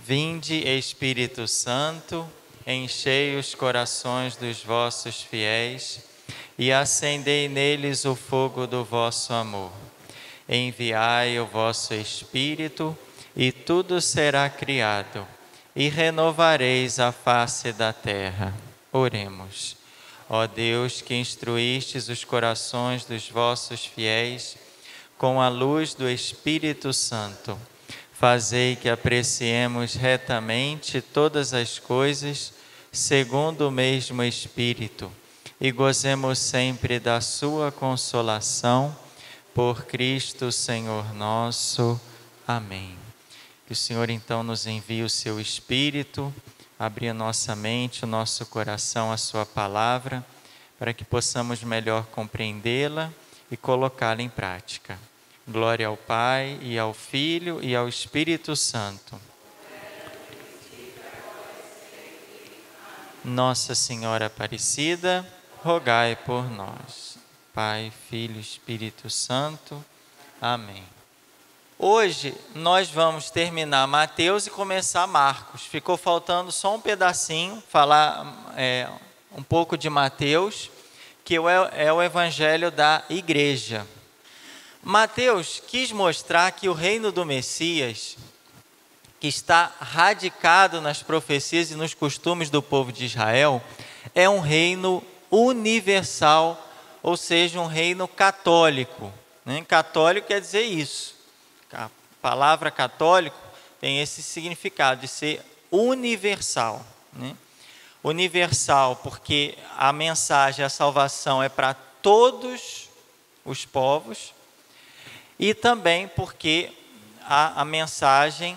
Vinde, Espírito Santo, enchei os corações dos vossos fiéis e acendei neles o fogo do vosso amor. Enviai o vosso Espírito e tudo será criado, e renovareis a face da terra. Oremos. Ó Deus, que instruístes os corações dos vossos fiéis com a luz do Espírito Santo, fazei que apreciemos retamente todas as coisas segundo o mesmo Espírito e gozemos sempre da sua consolação. Por Cristo Senhor nosso. Amém. Que o Senhor então nos envie o seu Espírito, abrir a nossa mente, o nosso coração, a sua palavra, para que possamos melhor compreendê-la e colocá-la em prática. Glória ao Pai, e ao Filho, e ao Espírito Santo. Nossa Senhora Aparecida, rogai por nós. Pai, Filho, Espírito Santo. Amém. Hoje nós vamos terminar Mateus e começar Marcos. Ficou faltando só um pedacinho, falar um pouco de Mateus, que é o evangelho da igreja. Mateus quis mostrar que o reino do Messias, que está radicado nas profecias e nos costumes do povo de Israel, é um reino universal, ou seja, um reino católico. Católico quer dizer isso. A palavra católico tem esse significado de ser universal. Universal porque a mensagem, a salvação é para todos os povos, e também porque a mensagem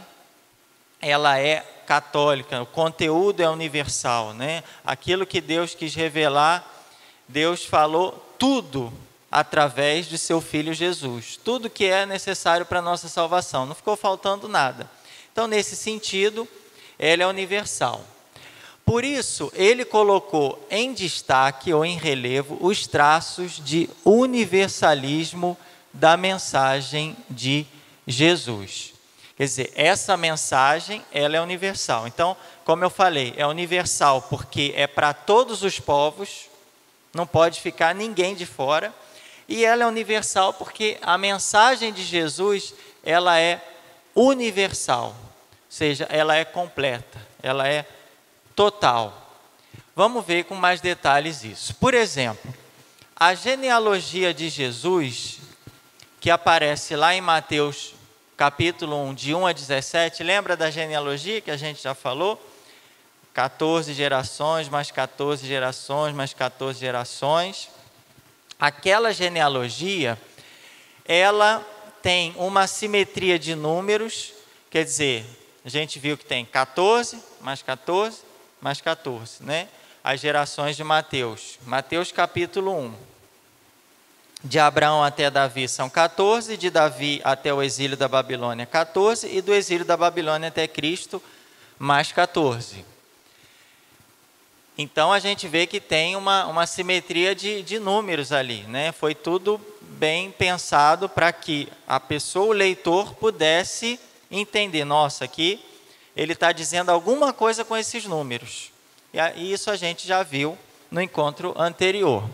ela é católica, o conteúdo é universal, Aquilo que Deus quis revelar, Deus falou tudo através de seu Filho Jesus, tudo que é necessário para a nossa salvação, não ficou faltando nada. Então, nesse sentido, ele é universal. Por isso, ele colocou em destaque ou em relevo os traços de universalismo da mensagem de Jesus. Quer dizer, essa mensagem, ela é universal. Então, como eu falei, é universal porque é para todos os povos, não pode ficar ninguém de fora. E ela é universal porque a mensagem de Jesus, ela é universal. Ou seja, ela é completa, ela é total. Vamos ver com mais detalhes isso. Por exemplo, a genealogia de Jesus, que aparece lá em Mateus capítulo 1, de 1 a 17, lembra da genealogia que a gente já falou? 14 gerações, mais 14 gerações, mais 14 gerações. Aquela genealogia, ela tem uma simetria de números, quer dizer, a gente viu que tem 14, mais 14, mais 14, As gerações de Mateus. Mateus capítulo 1. De Abraão até Davi são 14, de Davi até o exílio da Babilônia 14, e do exílio da Babilônia até Cristo, mais 14. Então, a gente vê que tem uma simetria de números ali, Foi tudo bem pensado para que a pessoa, o leitor, pudesse entender. Nossa, aqui ele está dizendo alguma coisa com esses números. E isso a gente já viu no encontro anterior.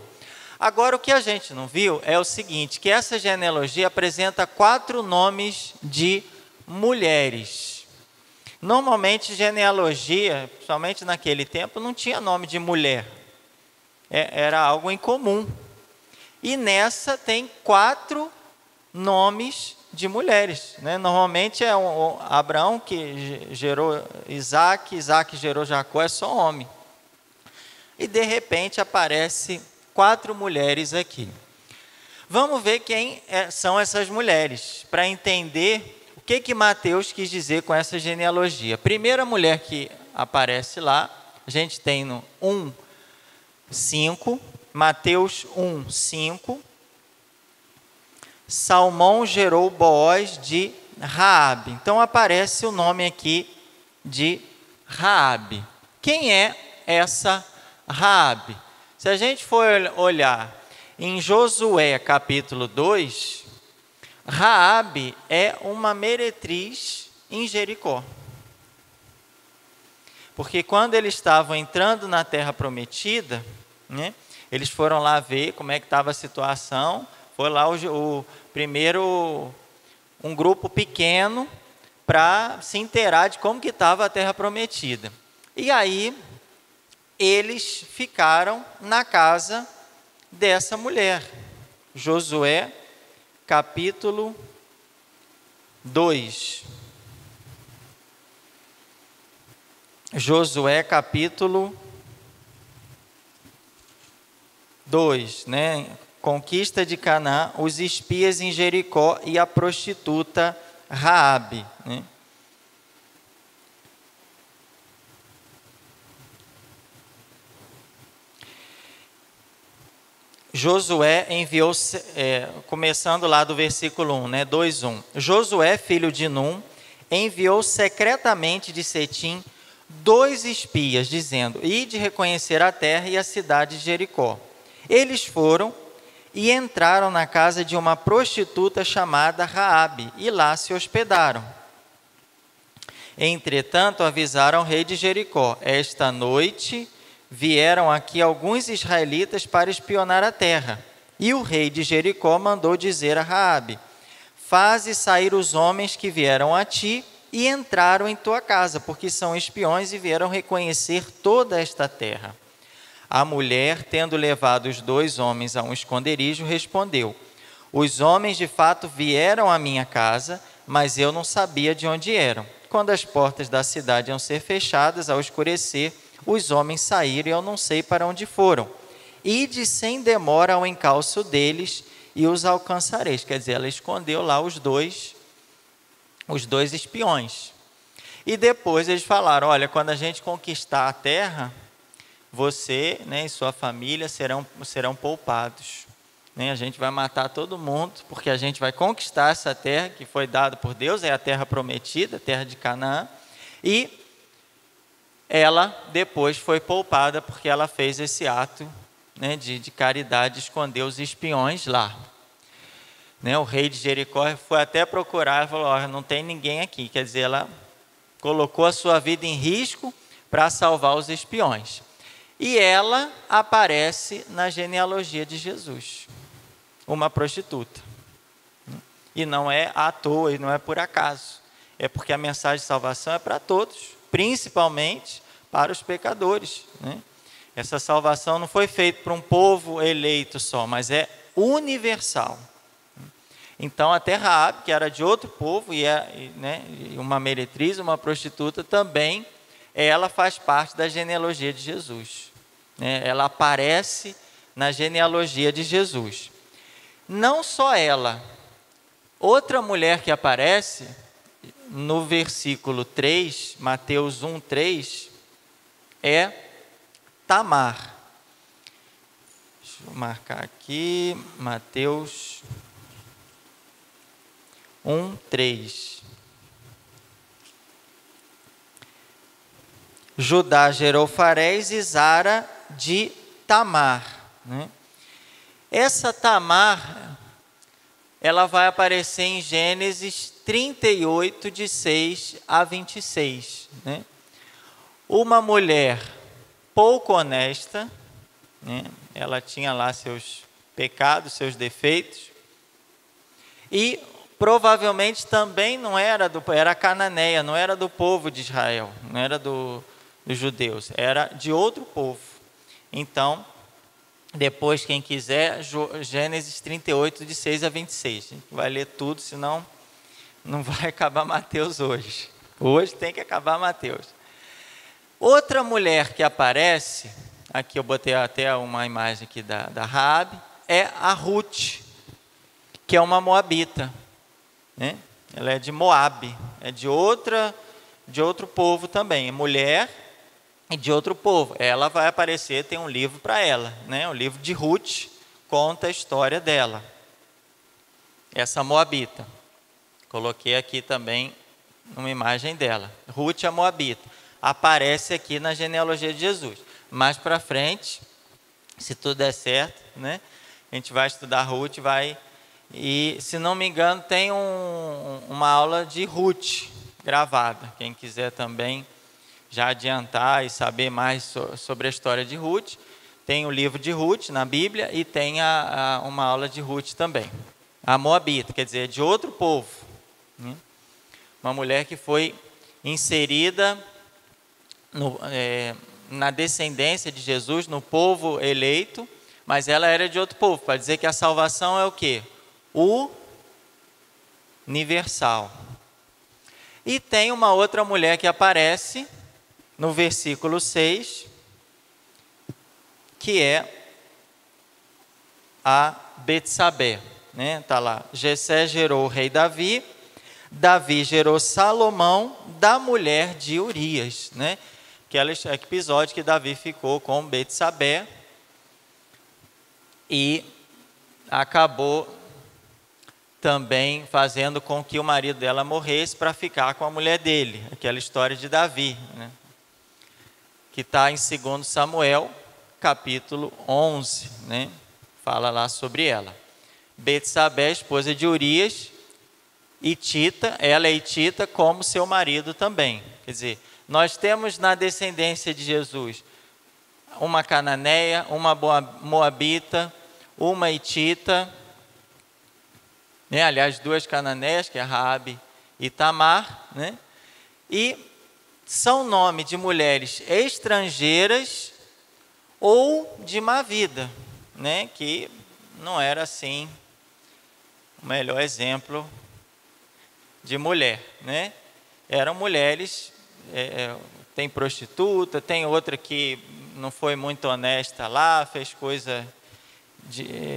Agora, o que a gente não viu é o seguinte, que essa genealogia apresenta 4 nomes de mulheres. Normalmente, genealogia, principalmente naquele tempo, não tinha nome de mulher. Era algo incomum. E nessa tem 4 nomes de mulheres. Normalmente é Abraão que gerou Isaac, Isaac gerou Jacó, é só homem. E de repente aparece 4 mulheres aqui. Vamos ver quem são essas mulheres, para entender o que Mateus quis dizer com essa genealogia. A primeira mulher que aparece lá, a gente tem no 1:5, Mateus 1:5. Salmão gerou Boaz de Raabe. Então aparece o nome aqui de Raabe. Quem é essa Raabe? Se a gente for olhar em Josué capítulo 2, Raabe é uma meretriz em Jericó. Porque quando eles estavam entrando na terra prometida, né, eles foram lá ver como é que estava a situação. Foi lá o primeiro, um grupo pequeno, para se inteirar de como que estava a terra prometida. E aí, eles ficaram na casa dessa mulher. Josué, capítulo 2. Josué, capítulo 2, né? Conquista de Canaã, os espias em Jericó e a prostituta Raabe, né? Josué enviou, começando lá do versículo 1, né, 2:1. Josué, filho de Num, enviou secretamente de Setim 2 espias, dizendo: ide reconhecer a terra e a cidade de Jericó. Eles foram e entraram na casa de uma prostituta chamada Raabe, e lá se hospedaram. Entretanto, avisaram o rei de Jericó: esta noite vieram aqui alguns israelitas para espionar a terra. E o rei de Jericó mandou dizer a Raabe: faze sair os homens que vieram a ti e entraram em tua casa, porque são espiões e vieram reconhecer toda esta terra. A mulher, tendo levado os 2 homens a um esconderijo, respondeu: os homens de fato vieram à minha casa, mas eu não sabia de onde eram. Quando as portas da cidade iam ser fechadas, ao escurecer, os homens saíram e eu não sei para onde foram. Ide sem demora ao encalço deles e os alcançareis. Quer dizer, ela escondeu lá os dois espiões. E depois eles falaram: olha, quando a gente conquistar a terra, você, né, e sua família serão poupados. Né? A gente vai matar todo mundo, porque a gente vai conquistar essa terra que foi dada por Deus, é a terra prometida, a terra de Canaã. E ela depois foi poupada porque ela fez esse ato, né, de caridade, esconder os espiões lá. Né, o rei de Jericó foi até procurar e falou: oh, não tem ninguém aqui. Quer dizer, ela colocou a sua vida em risco para salvar os espiões. E ela aparece na genealogia de Jesus, uma prostituta. E não é à toa, e não é por acaso. É porque a mensagem de salvação é para todos, principalmente para os pecadores. Né? Essa salvação não foi feita para um povo eleito só, mas é universal. Então, até Raabe, que era de outro povo, né, uma meretriz, uma prostituta, também ela faz parte da genealogia de Jesus. Né? Ela aparece na genealogia de Jesus. Não só ela, outra mulher que aparece no versículo 3, Mateus 1:3, é Tamar. Deixa eu marcar aqui, Mateus 1:3. Judá gerou Farés e Zara de Tamar. Né? Essa Tamar, ela vai aparecer em Gênesis 38, de 6 a 26. Né? Uma mulher pouco honesta, né? Ela tinha lá seus pecados, seus defeitos, e provavelmente também não era era cananeia, não era do povo de Israel, não era dos judeus, era de outro povo. Então, depois, quem quiser, Gênesis 38, de 6 a 26. A gente vai ler tudo, senão não vai acabar Mateus hoje. Hoje tem que acabar Mateus. Outra mulher que aparece, aqui eu botei até uma imagem aqui da Raabe, é a Ruth, que é uma moabita. Né? Ela é de Moabe, é de outro povo também, é mulher e de outro povo. Ela vai aparecer, tem um livro para ela, né? O livro de Ruth conta a história dela, essa moabita. Coloquei aqui também uma imagem dela. Ruth, a moabita, aparece aqui na genealogia de Jesus. Mais para frente, se tudo der certo, né? A gente vai estudar Ruth, e, se não me engano, tem uma aula de Ruth gravada. Quem quiser também já adiantar e saber mais sobre a história de Ruth, tem o livro de Ruth na Bíblia e tem uma aula de Ruth também. A Moabita, quer dizer, de outro povo, né? Uma mulher que foi inserida na descendência de Jesus, no povo eleito, mas ela era de outro povo, para dizer que a salvação é o quê? Universal. E tem uma outra mulher que aparece no versículo 6, que é a Betsabé, né? Está lá, Jessé gerou o rei Davi, Davi gerou Salomão da mulher de Urias, né? Aquele episódio que Davi ficou com Betsabé e acabou também fazendo com que o marido dela morresse para ficar com a mulher dele, aquela história de Davi, né? Que está em 2 Samuel, capítulo 11, né? Fala lá sobre ela. Betsabé, esposa de Urias, hitita, ela é hitita como seu marido também. Quer dizer, nós temos na descendência de Jesus uma cananeia, uma moabita, uma hitita, né? Aliás, 2 cananeias, que é Raabe e Tamar, né? E são nome de mulheres estrangeiras ou de má vida, né? Que não era assim o melhor exemplo de mulher, né? Eram mulheres, tem prostituta, tem outra que não foi muito honesta lá, fez coisas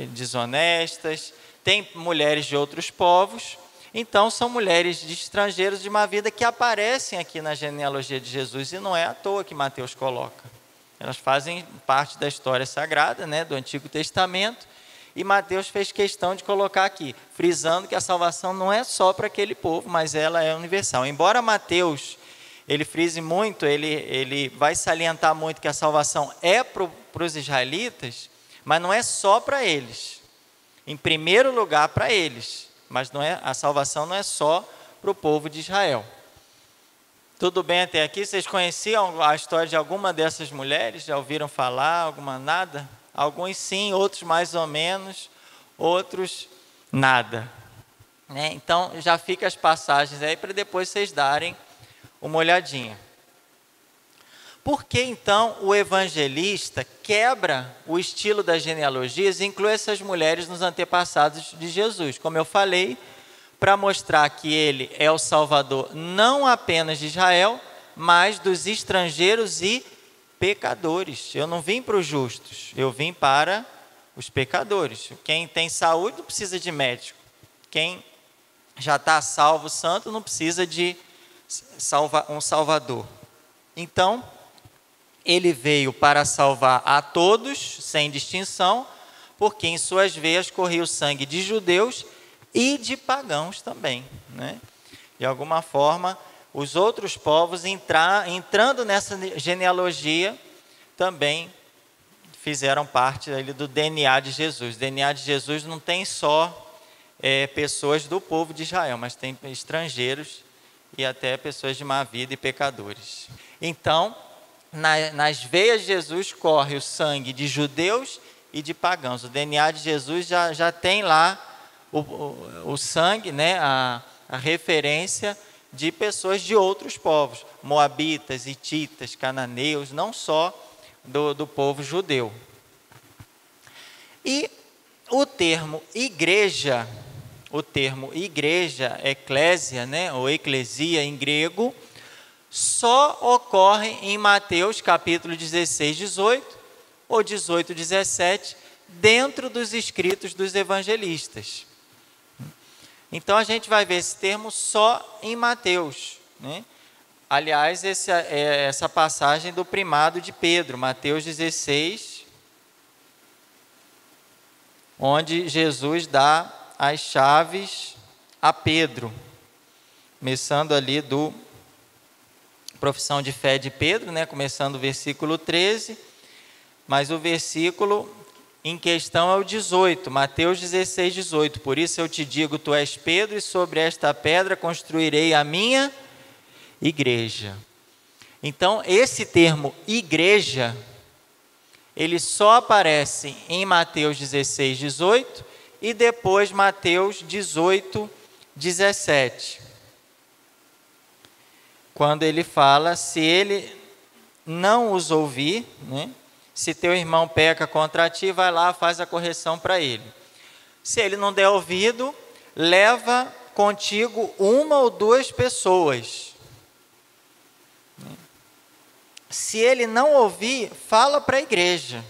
desonestas, tem mulheres de outros povos, então são mulheres de estrangeiros de má vida que aparecem aqui na genealogia de Jesus, e não é à toa que Mateus coloca. Elas fazem parte da história sagrada, né, do Antigo Testamento, e Mateus fez questão de colocar aqui, frisando que a salvação não é só para aquele povo, mas ela é universal. Embora Mateus, ele frise muito, ele vai salientar muito que a salvação é para os israelitas, mas não é só para eles. Em primeiro lugar para eles, mas a salvação não é só para o povo de Israel. Tudo bem até aqui? Vocês conheciam a história de alguma dessas mulheres? Já ouviram falar? Alguma nada? Alguns sim, outros mais ou menos, outros nada, né? Então já fica as passagens aí para depois vocês darem uma olhadinha. Por que então o evangelista quebra o estilo das genealogias e inclui essas mulheres nos antepassados de Jesus? Como eu falei, para mostrar que ele é o Salvador não apenas de Israel, mas dos estrangeiros e pecadores. Eu não vim para os justos, eu vim para os pecadores. Quem tem saúde não precisa de médico. Quem já está salvo, santo, não precisa de um Salvador. Então, ele veio para salvar a todos, sem distinção, porque em suas veias corria o sangue de judeus e de pagãos também, né? De alguma forma, os outros povos entrando nessa genealogia também fizeram parte ali do DNA de Jesus. O DNA de Jesus não tem só pessoas do povo de Israel, mas tem estrangeiros e até pessoas de má vida e pecadores. Então, nas veias de Jesus corre o sangue de judeus e de pagãos. O DNA de Jesus já tem lá o sangue, né, a referência de pessoas de outros povos, moabitas, hititas, cananeus, não só do povo judeu. E o termo igreja, eclésia, né, ou eclesia em grego, só ocorre em Mateus capítulo 16, 18 ou 18, 17, dentro dos escritos dos evangelistas. Então a gente vai ver esse termo só em Mateus, né? Aliás, essa passagem do primado de Pedro, Mateus 16, onde Jesus dá as chaves a Pedro, começando ali do profissão de fé de Pedro, né? Começando o versículo 13, mas o versículo em questão é o 18, Mateus 16, 18. Por isso eu te digo, tu és Pedro, e sobre esta pedra construirei a minha igreja. Então, esse termo igreja, ele só aparece em Mateus 16, 18 e depois Mateus 18, 17. Quando ele fala, se ele não os ouvir, né? Se teu irmão peca contra ti, vai lá, faz a correção para ele. Se ele não der ouvido, leva contigo uma ou duas pessoas. Se ele não ouvir, fala para a igreja.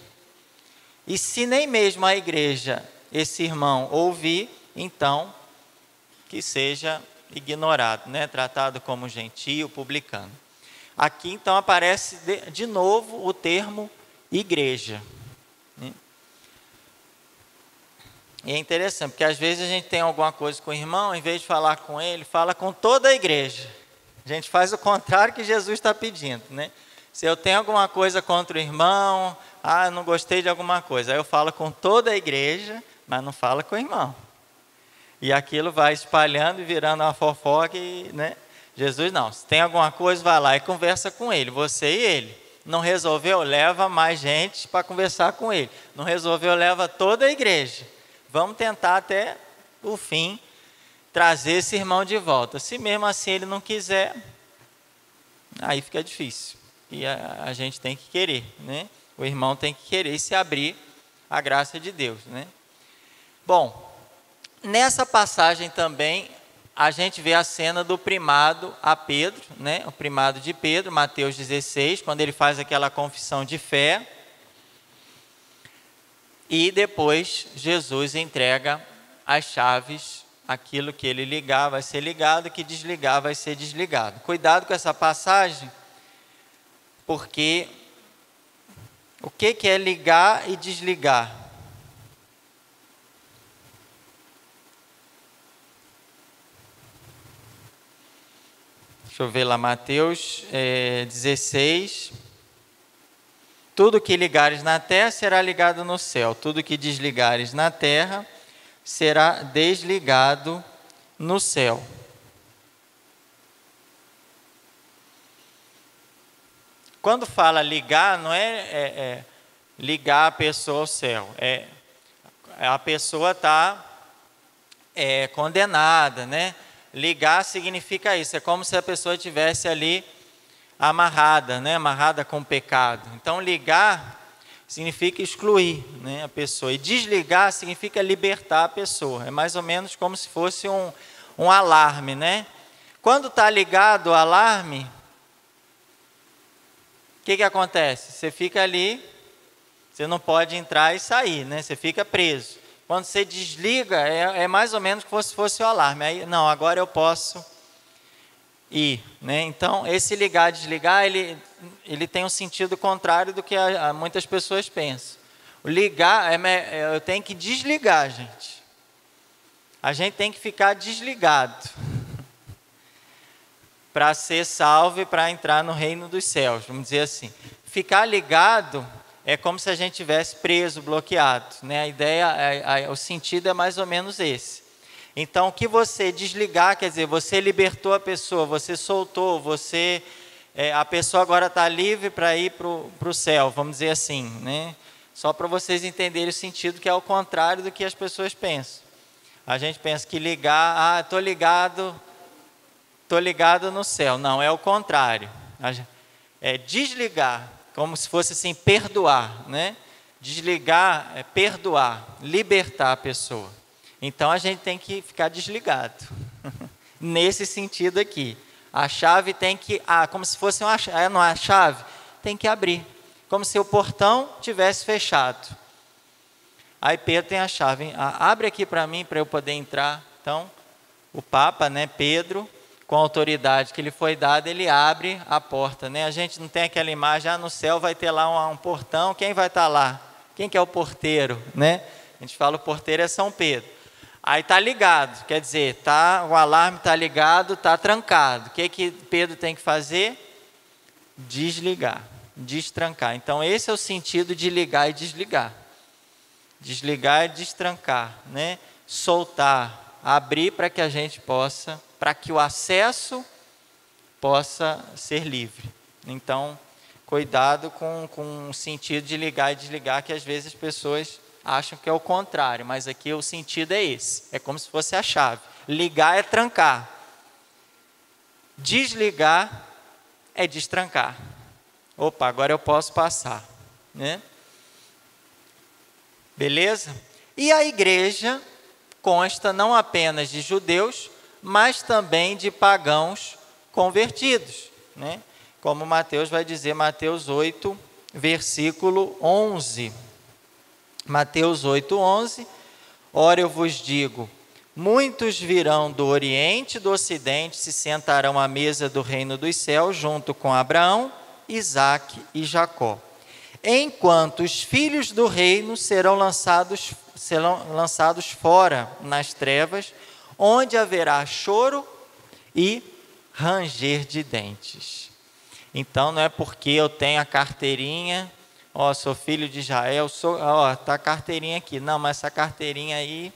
E se nem mesmo a igreja, esse irmão, ouvir, então, que seja ignorado, né? Tratado como gentio, publicano. Aqui, então, aparece de novo o termo igreja. E é interessante, porque às vezes a gente tem alguma coisa com o irmão, em vez de falar com ele, fala com toda a igreja. A gente faz o contrário que Jesus está pedindo, né? Se eu tenho alguma coisa contra o irmão, eu não gostei de alguma coisa, aí eu falo com toda a igreja, mas não falo com o irmão. E aquilo vai espalhando e virando uma fofoca, né? Jesus não, se tem alguma coisa, vai lá e conversa com ele, você e ele. Não resolveu, leva mais gente para conversar com ele. Não resolveu, leva toda a igreja. Vamos tentar até o fim trazer esse irmão de volta. Se mesmo assim ele não quiser, aí fica difícil. E a gente tem que querer, né? O irmão tem que querer se abrir à graça de Deus, né? Bom, nessa passagem também a gente vê a cena do primado a Pedro, né? O primado de Pedro, Mateus 16, quando ele faz aquela confissão de fé. E depois Jesus entrega as chaves, aquilo que ele ligar vai ser ligado, que desligar vai ser desligado. Cuidado com essa passagem, porque o que é ligar e desligar? Deixa eu ver lá, Mateus 16. Tudo que ligares na terra será ligado no céu. Tudo que desligares na terra será desligado no céu. Quando fala ligar, não é ligar a pessoa ao céu. A pessoa está condenada, né? Ligar significa isso. É como se a pessoa estivesse ali amarrada, né? Amarrada com o pecado. Então, ligar significa excluir, né, a pessoa. E desligar significa libertar a pessoa. É mais ou menos como se fosse um alarme, né? Quando está ligado o alarme, o que acontece? Você fica ali, você não pode entrar e sair, né? Você fica preso. Quando você desliga, é mais ou menos como se fosse o alarme. Aí, não, agora eu posso ir, né? Então, esse ligar e desligar, ele tem um sentido contrário do que muitas pessoas pensam. O ligar, eu tenho que desligar, gente. A gente tem que ficar desligado para ser salvo e para entrar no reino dos céus, vamos dizer assim. Ficar ligado é como se a gente tivesse preso, bloqueado, né? A ideia, o sentido é mais ou menos esse. Então, o que você desligar, quer dizer, você libertou a pessoa, você soltou, a pessoa agora está livre para ir para o céu, vamos dizer assim, né? Só para vocês entenderem o sentido, que é o contrário do que as pessoas pensam. A gente pensa que ligar, estou ligado no céu. Não, é o contrário. É desligar, como se fosse assim, perdoar, né? Desligar é perdoar, libertar a pessoa. Então, a gente tem que ficar desligado, nesse sentido aqui. A chave tem que, como se fosse uma chave, tem que abrir, como se o portão tivesse fechado. Aí Pedro tem a chave, abre aqui para mim, para eu poder entrar. Então, o Papa, né, Pedro, com a autoridade que lhe foi dada, ele abre a porta, né? A gente não tem aquela imagem, no céu vai ter lá um portão, quem vai estar lá? Quem que é o porteiro, né? A gente fala o porteiro é São Pedro. Aí está ligado, quer dizer, o alarme está ligado, está trancado. O que Pedro tem que fazer? Desligar, destrancar. Então, esse é o sentido de ligar e desligar. Desligar e destrancar, né? Soltar, abrir para que a gente possa, para que o acesso possa ser livre, Então, cuidado com o sentido de ligar e desligar, que às vezes as pessoas acham que é o contrário, mas aqui o sentido é esse. É como se fosse a chave. Ligar é trancar. Desligar é destrancar. Opa, agora eu posso passar, né? Beleza? E a igreja consta não apenas de judeus, mas também de pagãos convertidos, né? Como Mateus vai dizer, Mateus 8, versículo 11. Mateus 8, 11. Ora, eu vos digo, muitos virão do Oriente e do Ocidente, se sentarão à mesa do reino dos céus, junto com Abraão, Isaque e Jacó. Enquanto os filhos do reino serão lançados fora nas trevas, onde haverá choro e ranger de dentes. Então, não é porque eu tenho a carteirinha, sou filho de Israel, está a carteirinha aqui. Não, mas essa carteirinha aí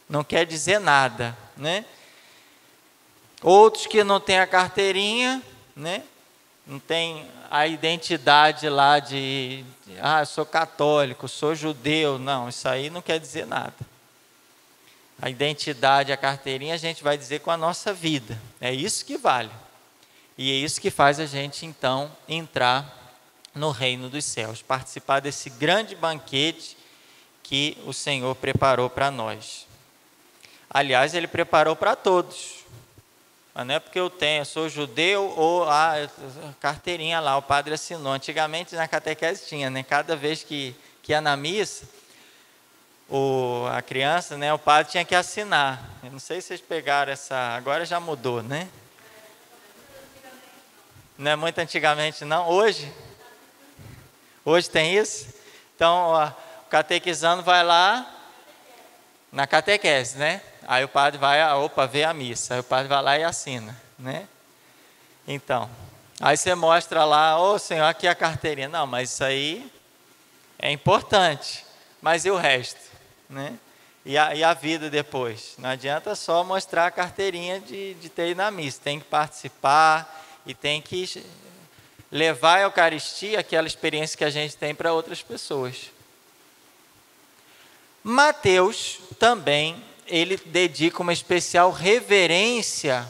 não quer dizer nada, né? Outros que não têm a carteirinha, né? Não tem a identidade lá eu sou católico, sou judeu. Não, isso aí não quer dizer nada. A identidade, a carteirinha, a gente vai dizer com a nossa vida. É isso que vale. E é isso que faz a gente, então, entrar no reino dos céus, participar desse grande banquete que o Senhor preparou para nós. Aliás, Ele preparou para todos. Mas não é porque eu sou judeu ou a carteirinha lá, o padre assinou. Antigamente na catequese tinha, né? Cada vez que ia na missa, a criança, né, o padre tinha que assinar. Eu não sei se vocês pegaram agora já mudou, né? Não é muito antigamente não, hoje tem isso. Então, o catequizando vai lá na catequese, né? Aí o padre vai, vê a missa. Aí o padre vai lá e assina, né? Então, aí você mostra lá, Senhor, aqui a carteirinha. Não, mas isso aí é importante. Mas e o resto, né? E a vida depois? Não adianta só mostrar a carteirinha de ter ido na missa. Tem que participar e tem que levar a Eucaristia, aquela experiência que a gente tem, para outras pessoas. Mateus também, ele dedica uma especial reverência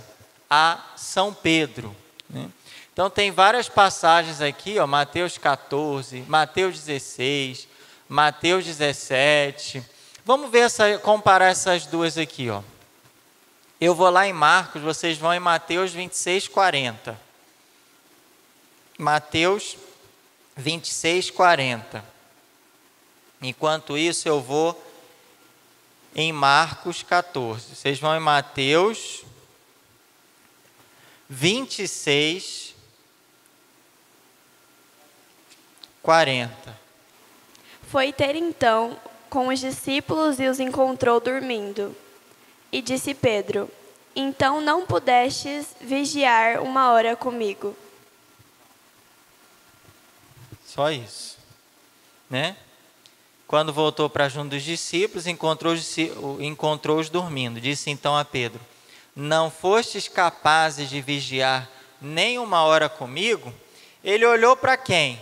a São Pedro, né? Então tem várias passagens aqui, Mateus 14, Mateus 16, Mateus 17. Vamos ver comparar essas duas aqui, Eu vou lá em Marcos, vocês vão em Mateus 26, 40. Mateus 26, 40. Enquanto isso, eu vou em Marcos 14. Vocês vão em Mateus 26, 40. Foi ter então com os discípulos e os encontrou dormindo. E disse Pedro: então não pudestes vigiar 1 hora comigo? Só isso, né? Quando voltou para junto dos discípulos, encontrou-os dormindo. Disse então a Pedro: não fostes capazes de vigiar nem 1 hora comigo? Ele olhou para quem?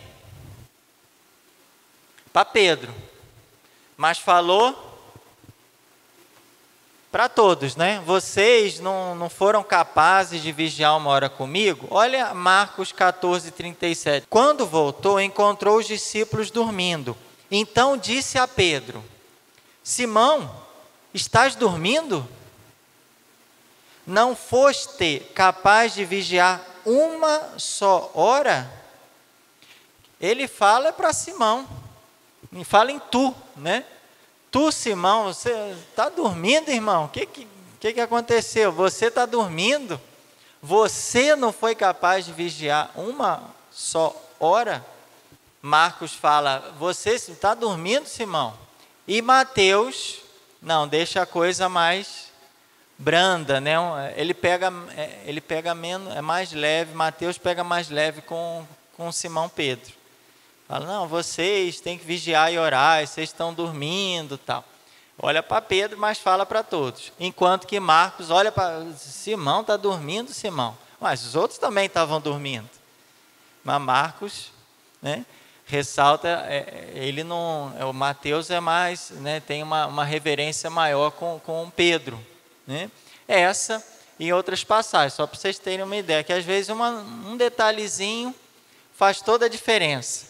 Para Pedro. Mas falou para todos, né? Vocês não foram capazes de vigiar 1 hora comigo? Olha Marcos 14, 37. Quando voltou, encontrou os discípulos dormindo. Então disse a Pedro: Simão, estás dormindo? Não foste capaz de vigiar 1 só hora? Ele fala para Simão, me fala em tu, né? Tu, Simão, você está dormindo, irmão? O que aconteceu? Você está dormindo? Você não foi capaz de vigiar 1 só hora? Marcos fala: você está dormindo, Simão? E Mateus, não, deixa a coisa mais branda, né? Ele pega menos, é mais leve. Mateus pega mais leve com Simão Pedro. Fala: não, vocês têm que vigiar e orar, vocês estão dormindo, tal. Olha para Pedro, mas fala para todos. Enquanto que Marcos olha para Simão, está dormindo, Simão? Mas os outros também estavam dormindo. Mas Marcos, né, ressalta, ele não, o Mateus é mais, né, tem uma reverência maior com Pedro, né? Essa e outras passagens, só para vocês terem uma ideia, que às vezes um detalhezinho faz toda a diferença.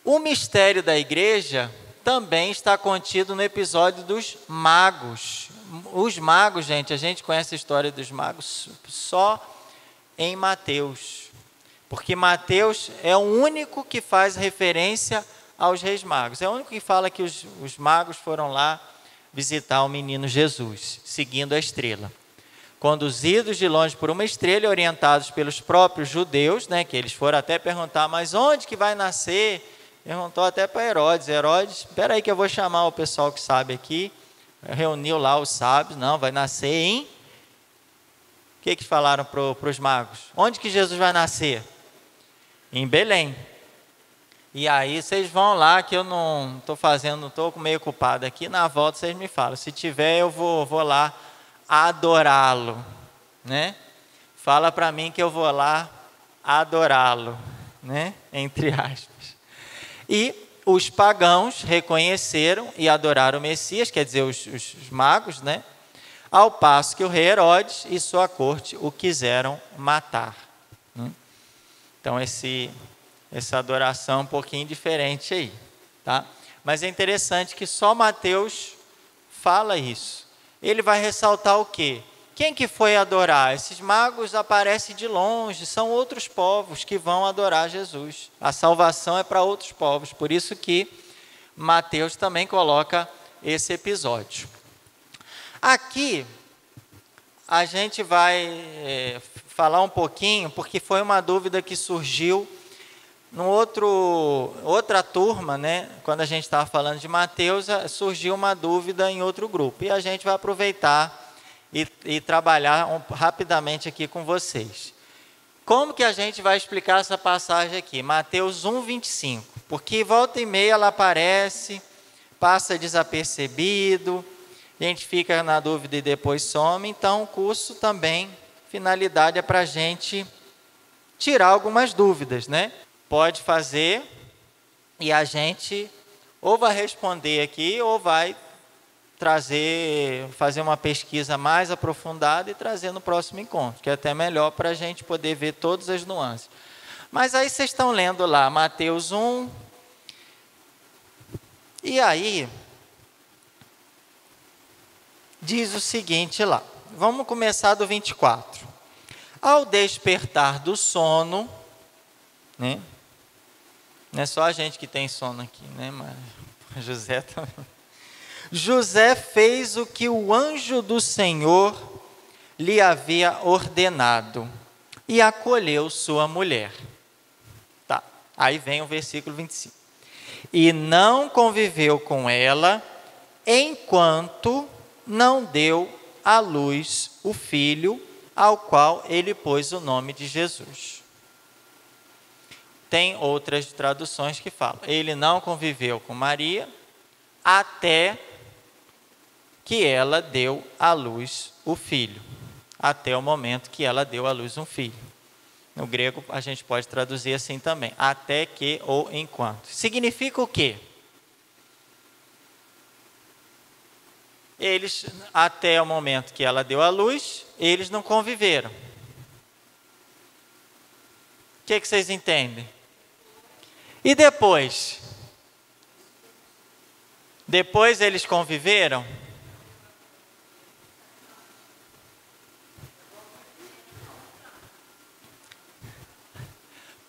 O mistério da igreja também está contido no episódio dos magos. Os magos, gente, a gente conhece a história dos magos só em Mateus. Porque Mateus é o único que faz referência aos reis magos. É o único que fala que os magos foram lá visitar o menino Jesus, seguindo a estrela. Conduzidos de longe por uma estrela e orientados pelos próprios judeus, né, que eles foram até perguntar, mas onde que vai nascer? Perguntou até para Herodes. Herodes, espera aí que eu vou chamar o pessoal que sabe aqui. Reuniu lá os sábios. Não, vai nascer em... O que falaram para os magos? Onde que Jesus vai nascer? Em Belém. E aí vocês vão lá, que eu não estou fazendo, não estou meio ocupado aqui. Na volta vocês me falam. Se tiver, eu vou lá adorá-lo, né? Fala para mim que eu vou lá adorá-lo, né? Entre aspas. E os pagãos reconheceram e adoraram o Messias, quer dizer, os magos, né? Ao passo que o rei Herodes e sua corte o quiseram matar, né? Então, essa adoração é um pouquinho diferente aí, tá? Mas é interessante que só Mateus fala isso. Ele vai ressaltar o quê? Quem que foi adorar? Esses magos aparecem de longe, são outros povos que vão adorar Jesus. A salvação é para outros povos, por isso que Mateus também coloca esse episódio. Aqui, a gente vai falar um pouquinho, porque foi uma dúvida que surgiu outra turma, né? Quando a gente estava falando de Mateus, surgiu uma dúvida em outro grupo. E a gente vai aproveitar e trabalhar rapidamente aqui com vocês. Como que a gente vai explicar essa passagem aqui? Mateus 1, 25. Porque volta e meia ela aparece, passa desapercebido, a gente fica na dúvida e depois some. Então, o curso também, finalidade é para a gente tirar algumas dúvidas, né? Pode fazer e a gente ou vai responder aqui ou vai fazer uma pesquisa mais aprofundada e trazer no próximo encontro, que é até melhor para a gente poder ver todas as nuances. Mas aí vocês estão lendo lá Mateus 1, e aí diz o seguinte lá, vamos começar do 24. Ao despertar do sono, né? Não é só a gente que tem sono aqui, né? Mas José também. José fez o que o anjo do Senhor lhe havia ordenado e acolheu sua mulher. Tá, aí vem o versículo 25. E não conviveu com ela enquanto não deu à luz o filho ao qual ele pôs o nome de Jesus. Tem outras traduções que falam, ele não conviveu com Maria até que ela deu à luz o filho, até o momento que ela deu à luz um filho. No grego a gente pode traduzir assim também, até que ou enquanto. Significa o quê? Eles, até o momento que ela deu à luz, eles não conviveram. O que vocês entendem? E depois? Depois eles conviveram?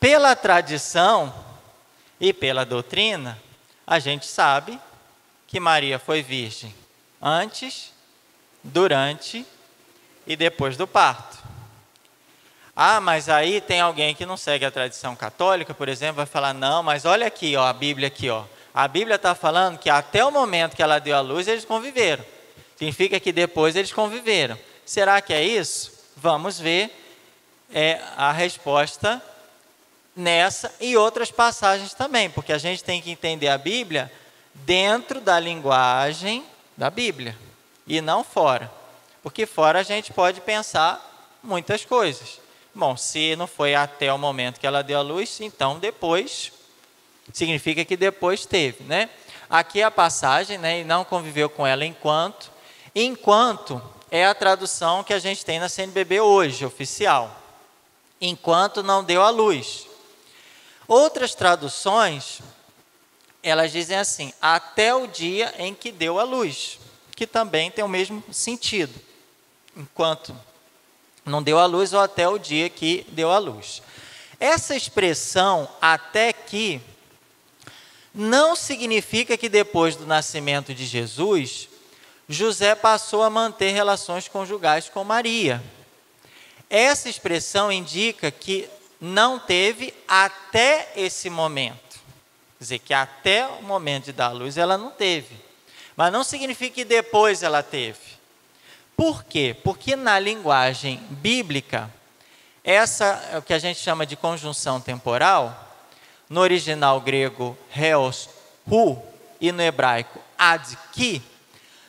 Pela tradição e pela doutrina, a gente sabe que Maria foi virgem antes, durante e depois do parto. Ah, mas aí tem alguém que não segue a tradição católica, por exemplo, vai falar, não, mas olha aqui, ó, a Bíblia aqui, ó. A Bíblia está falando que até o momento que ela deu à luz, eles conviveram. Significa que depois eles conviveram. Será que é isso? Vamos ver a resposta nessa e outras passagens também, porque a gente tem que entender a Bíblia dentro da linguagem da Bíblia e não fora, porque fora a gente pode pensar muitas coisas, Bom, se não foi até o momento que ela deu à luz, então depois, significa que depois teve, né? Aqui é a passagem, né? E não conviveu com ela enquanto. Enquanto é a tradução que a gente tem na CNBB hoje, oficial. Enquanto não deu à luz. Outras traduções, elas dizem assim, até o dia em que deu à luz, que também tem o mesmo sentido. Enquanto não deu à luz ou até o dia que deu à luz. Essa expressão, até que, não significa que depois do nascimento de Jesus, José passou a manter relações conjugais com Maria. Essa expressão indica que não teve até esse momento. Quer dizer, que até o momento de dar à luz ela não teve. Mas não significa que depois ela teve. Por quê? Porque na linguagem bíblica, essa é o que a gente chama de conjunção temporal, no original grego, heos, hu, e no hebraico, ad, ki,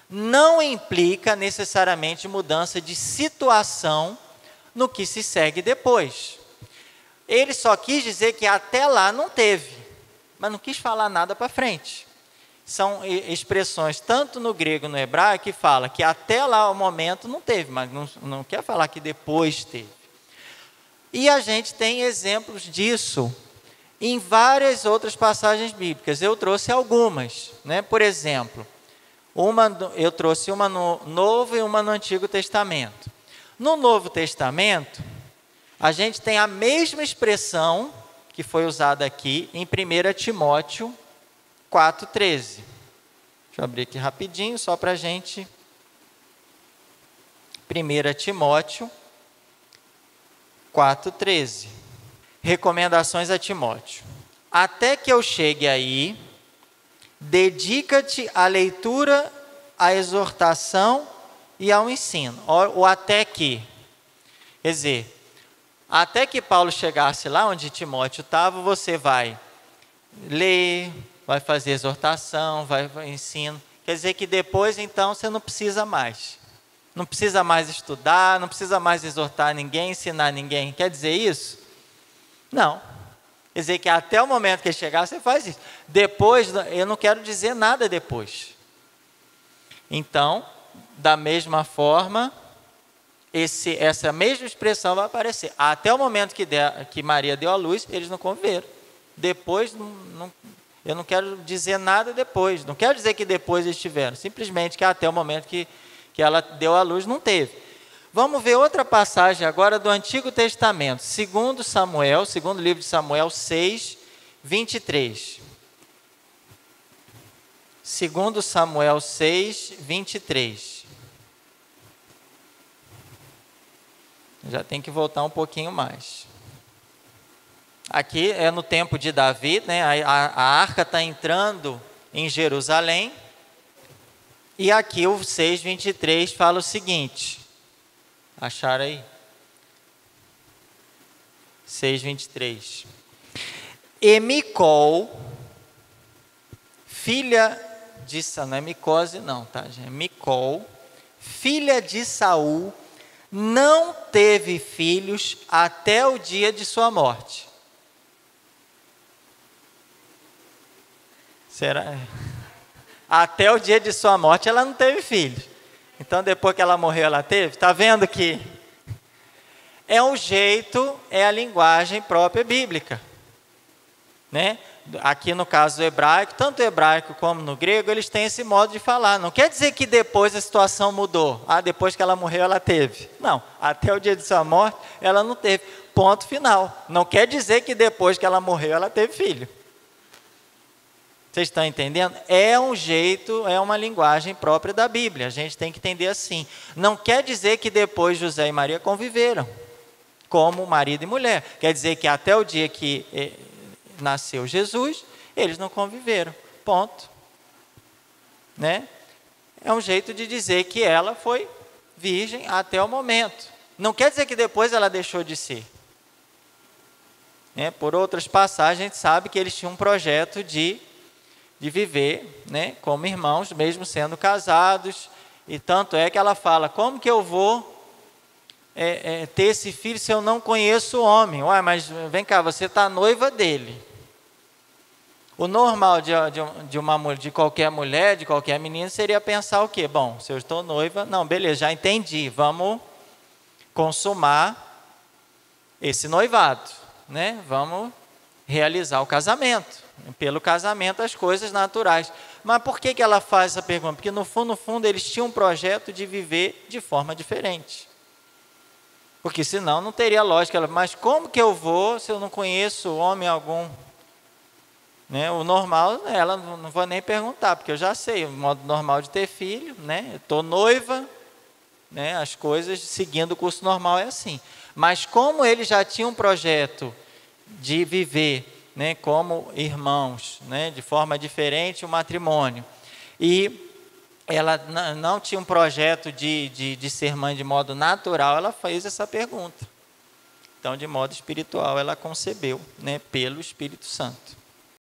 não implica necessariamente mudança de situação no que se segue depois. Ele só quis dizer que até lá não teve, mas não quis falar nada para frente. São expressões, tanto no grego e no hebraico, que fala que até lá o momento não teve, mas não quer falar que depois teve. E a gente tem exemplos disso em várias outras passagens bíblicas. Eu trouxe algumas, né? Por exemplo, eu trouxe uma no Novo e uma no Antigo Testamento. No Novo Testamento, a gente tem a mesma expressão que foi usada aqui em 1 Timóteo 4,13. Deixa eu abrir aqui rapidinho, só para a gente. 1 Timóteo 4,13. Recomendações a Timóteo. Até que eu chegue aí, dedica-te à leitura, à exortação e ao ensino. O até que. Quer dizer, até que Paulo chegasse lá onde Timóteo estava, você vai ler, vai fazer exortação, vai ensino. Quer dizer que depois, então, você não precisa mais. Não precisa mais estudar, não precisa mais exortar ninguém, ensinar ninguém. Quer dizer isso? Não. Quer dizer que até o momento que chegar, você faz isso. Depois, eu não quero dizer nada depois. Então, da mesma forma, essa mesma expressão vai aparecer. Até o momento que Maria deu à luz, eles não conviveram. Depois, eu não quero dizer nada depois. Não quero dizer que depois eles tiveram. Simplesmente que até o momento que ela deu à luz, não teve. Vamos ver outra passagem agora do Antigo Testamento. Segundo livro de Samuel 6, 23. Segundo Samuel 6, 23. Já tem que voltar um pouquinho mais. Aqui é no tempo de Davi, né? A arca está entrando em Jerusalém. E aqui o 6, 23 fala o seguinte. Acharam aí? 6, 23. E Micol, filha de Saul, não é Micose não, tá, gente? É Micol, filha de Saul, não teve filhos até o dia de sua morte. Será? Até o dia de sua morte ela não teve filhos. Então depois que ela morreu ela teve? Está vendo que é um jeito, é a linguagem própria bíblica. Né? Aqui no caso do hebraico, tanto o hebraico como no grego, eles têm esse modo de falar. Não quer dizer que depois a situação mudou. Depois que ela morreu, ela teve. Não, até o dia de sua morte, ela não teve. Ponto final. Não quer dizer que depois que ela morreu, ela teve filho. Vocês estão entendendo? É um jeito, é uma linguagem própria da Bíblia. A gente tem que entender assim. Não quer dizer que depois José e Maria conviveram como marido e mulher. Quer dizer que até o dia que nasceu Jesus, eles não conviveram. Ponto. Né? É um jeito de dizer que ela foi virgem até o momento. Não quer dizer que depois ela deixou de ser. Por outras passagens, a gente sabe que eles tinham um projeto de viver, né, como irmãos, mesmo sendo casados. E tanto é que ela fala, como que eu vou ter esse filho se eu não conheço o homem? Ué, mas vem cá, você está noiva dele. O normal de qualquer mulher, de qualquer menina, seria pensar o quê? Bom, se eu estou noiva, não, beleza, já entendi, vamos consumar esse noivado, né? Vamos realizar o casamento. Pelo casamento, as coisas naturais. Mas por que ela faz essa pergunta? Porque no fundo, eles tinham um projeto de viver de forma diferente. Porque senão não teria lógica. Mas como que eu vou se eu não conheço homem algum? Né? O normal, ela não vou nem perguntar, porque eu já sei o modo normal de ter filho, né? Estou noiva, né? As coisas seguindo o curso normal é assim. Mas como ele já tinha um projeto de viver, né, como irmãos, né, de forma diferente o matrimônio, e ela não tinha um projeto de ser mãe de modo natural, ela fez essa pergunta. Então, de modo espiritual, ela concebeu, né, pelo Espírito Santo.